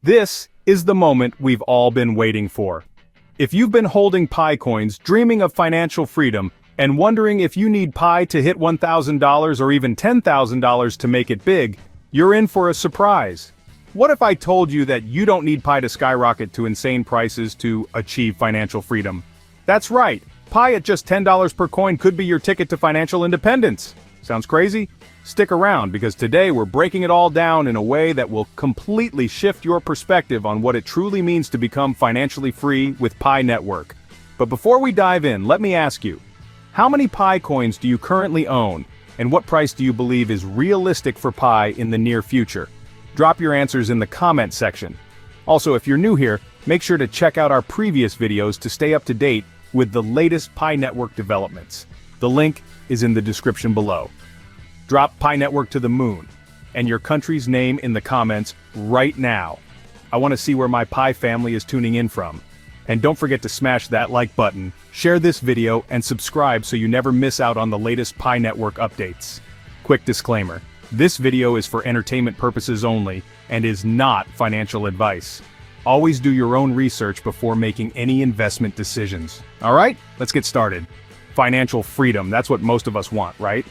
This is the moment we've all been waiting for. If you've been holding Pi coins, dreaming of financial freedom, and wondering if you need Pi to hit $1,000 or even $10,000 to make it big, you're in for a surprise. What if I told you that you don't need Pi to skyrocket to insane prices to achieve financial freedom? That's right, Pi at just $10 per coin could be your ticket to financial independence. Sounds crazy? Stick around, because today we're breaking it all down in a way that will completely shift your perspective on what it truly means to become financially free with Pi Network. But before we dive in, let me ask you, how many Pi coins do you currently own, and what price do you believe is realistic for Pi in the near future? Drop your answers in the comment section. Also, if you're new here, make sure to check out our previous videos to stay up to date with the latest Pi Network developments. The link is in the description below. Drop Pi Network to the moon, and your country's name in the comments right now. I want to see where my Pi family is tuning in from. And don't forget to smash that like button, share this video, and subscribe so you never miss out on the latest Pi Network updates. Quick disclaimer, this video is for entertainment purposes only, and is not financial advice. Always do your own research before making any investment decisions. Alright, let's get started. Financial freedom, that's what most of us want, right?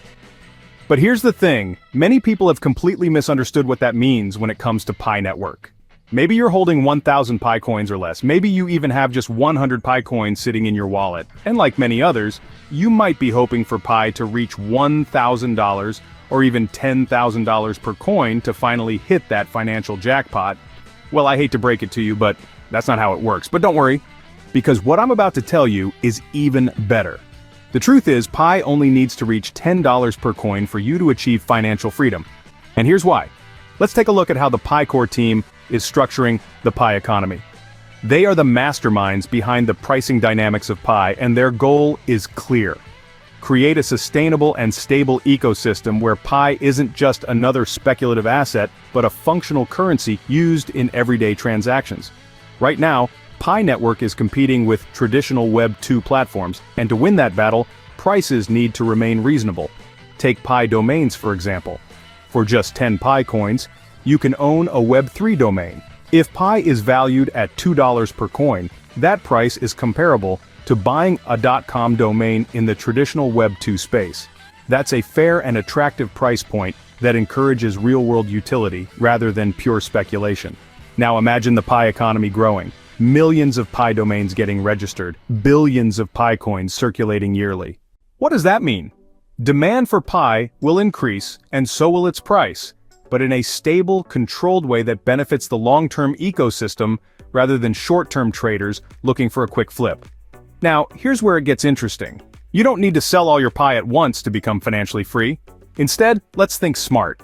But here's the thing, many people have completely misunderstood what that means when it comes to Pi Network. Maybe you're holding 1,000 Pi coins or less, maybe you even have just 100 Pi coins sitting in your wallet, and like many others, you might be hoping for Pi to reach $1,000 or even $10,000 per coin to finally hit that financial jackpot. Well, I hate to break it to you, but that's not how it works. But don't worry, because what I'm about to tell you is even better. The truth is, Pi only needs to reach $10 per coin for you to achieve financial freedom. And here's why. Let's take a look at how the Pi Core team is structuring the Pi economy. They are the masterminds behind the pricing dynamics of Pi, and their goal is clear. Create a sustainable and stable ecosystem where Pi isn't just another speculative asset, but a functional currency used in everyday transactions. Right now, Pi Network is competing with traditional Web 2 platforms, and to win that battle, prices need to remain reasonable. Take Pi domains, for example. For just 10 Pi coins, you can own a Web 3 domain. If Pi is valued at $2 per coin, that price is comparable to buying a .com domain in the traditional Web 2 space. That's a fair and attractive price point that encourages real-world utility rather than pure speculation. Now imagine the Pi economy growing. Millions of Pi domains getting registered, billions of Pi coins circulating yearly. What does that mean? Demand for Pi will increase, and so will its price, but in a stable, controlled way that benefits the long-term ecosystem rather than short-term traders looking for a quick flip. Now, here's where it gets interesting. You don't need to sell all your Pi at once to become financially free. Instead, let's think smart.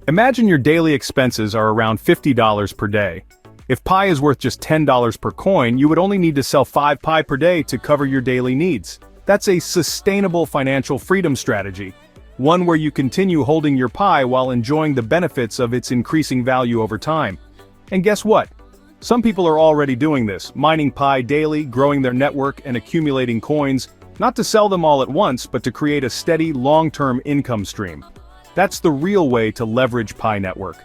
Imagine your daily expenses are around $50 per day. If Pi is worth just $10 per coin, you would only need to sell 5 Pi per day to cover your daily needs. That's a sustainable financial freedom strategy, one where you continue holding your Pi while enjoying the benefits of its increasing value over time. And guess what? Some people are already doing this, mining Pi daily, growing their network, and accumulating coins, not to sell them all at once, but to create a steady, long-term income stream. That's the real way to leverage Pi Network.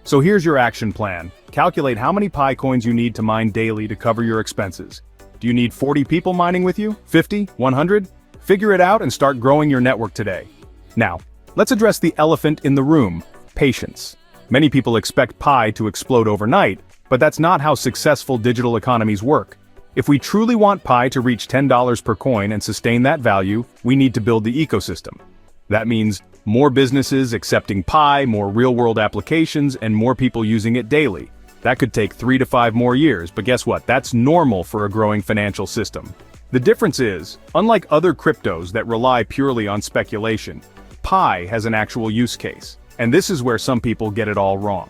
So here's your action plan. Calculate how many Pi coins you need to mine daily to cover your expenses. Do you need 40 people mining with you? 50? 100? Figure it out and start growing your network today. Now, let's address the elephant in the room, patience. Many people expect Pi to explode overnight, but that's not how successful digital economies work. If we truly want Pi to reach $10 per coin and sustain that value, we need to build the ecosystem. That means more businesses accepting Pi, more real-world applications, and more people using it daily. That could take 3 to 5 more years, but guess what? That's normal for a growing financial system. The difference is, unlike other cryptos that rely purely on speculation, Pi has an actual use case. And this is where some people get it all wrong.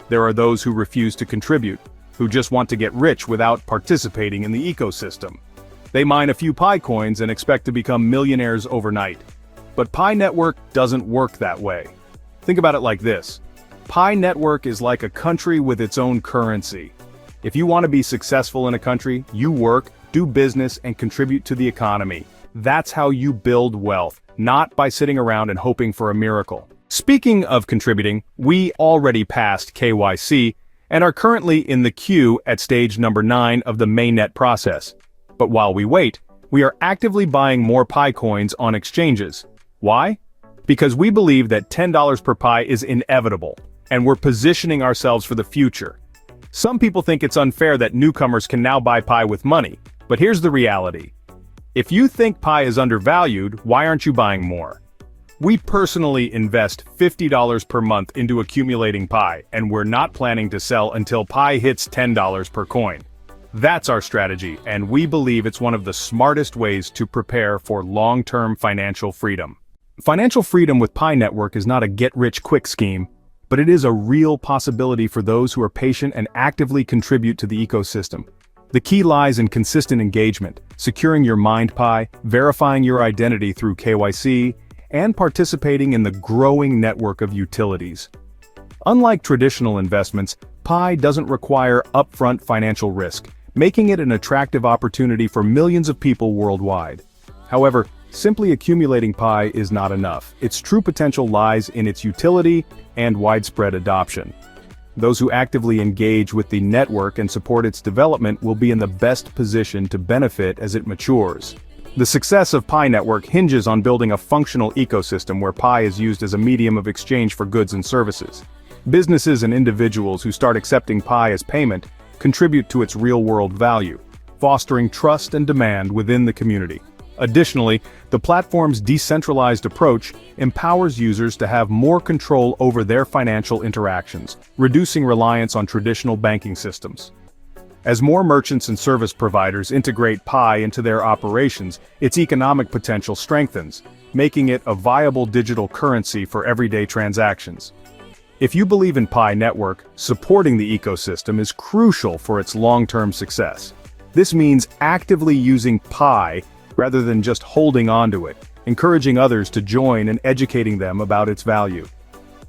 There are those who refuse to contribute, who just want to get rich without participating in the ecosystem. They mine a few Pi coins and expect to become millionaires overnight. But Pi Network doesn't work that way. Think about it like this. Pi Network is like a country with its own currency. If you want to be successful in a country, you work, do business, and contribute to the economy. That's how you build wealth, not by sitting around and hoping for a miracle. Speaking of contributing, we already passed KYC, and are currently in the queue at stage number 9 of the Mainnet process. But while we wait, we are actively buying more Pi coins on exchanges. Why? Because we believe that $10 per Pi is inevitable, and we're positioning ourselves for the future. Some people think it's unfair that newcomers can now buy Pi with money, but here's the reality. If you think Pi is undervalued, why aren't you buying more? We personally invest $50 per month into accumulating Pi, and we're not planning to sell until Pi hits $10 per coin. That's our strategy, and we believe it's one of the smartest ways to prepare for long-term financial freedom. Financial freedom with Pi Network is not a get-rich-quick scheme, but it is a real possibility for those who are patient and actively contribute to the ecosystem. The key lies in consistent engagement, securing your mined Pi, verifying your identity through KYC, and participating in the growing network of utilities. Unlike traditional investments, Pi doesn't require upfront financial risk, making it an attractive opportunity for millions of people worldwide. However, simply accumulating Pi is not enough. Its true potential lies in its utility and widespread adoption. Those who actively engage with the network and support its development will be in the best position to benefit as it matures. The success of Pi Network hinges on building a functional ecosystem where Pi is used as a medium of exchange for goods and services. Businesses and individuals who start accepting Pi as payment contribute to its real-world value, fostering trust and demand within the community. Additionally, the platform's decentralized approach empowers users to have more control over their financial interactions, reducing reliance on traditional banking systems. As more merchants and service providers integrate Pi into their operations, its economic potential strengthens, making it a viable digital currency for everyday transactions. If you believe in Pi Network, supporting the ecosystem is crucial for its long-term success. This means actively using Pi rather than just holding onto it, encouraging others to join and educating them about its value.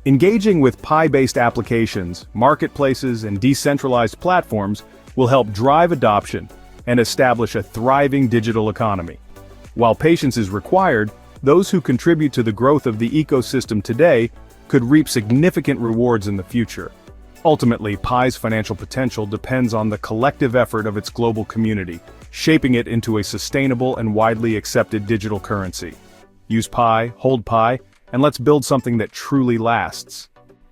Engaging with Pi-based applications, marketplaces, and decentralized platforms will help drive adoption and establish a thriving digital economy. While patience is required, those who contribute to the growth of the ecosystem today could reap significant rewards in the future. Ultimately, Pi's financial potential depends on the collective effort of its global community, shaping it into a sustainable and widely accepted digital currency. Use Pi, hold Pi, and let's build something that truly lasts.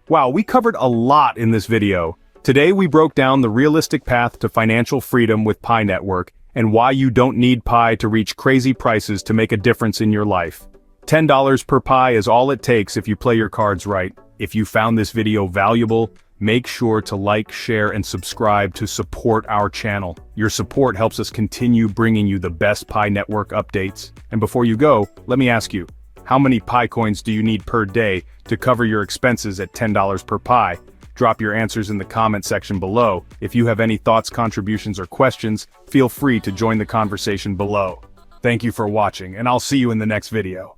Wow, we covered a lot in this video. Today we broke down the realistic path to financial freedom with Pi Network and why you don't need Pi to reach crazy prices to make a difference in your life. $10 per Pi is all it takes if you play your cards right. If you found this video valuable, make sure to like, share, and subscribe to support our channel. Your support helps us continue bringing you the best Pi Network updates. And before you go, let me ask you, how many Pi coins do you need per day to cover your expenses at $10 per Pi? Drop your answers in the comment section below. If you have any thoughts, contributions, or questions, feel free to join the conversation below. Thank you for watching, and I'll see you in the next video.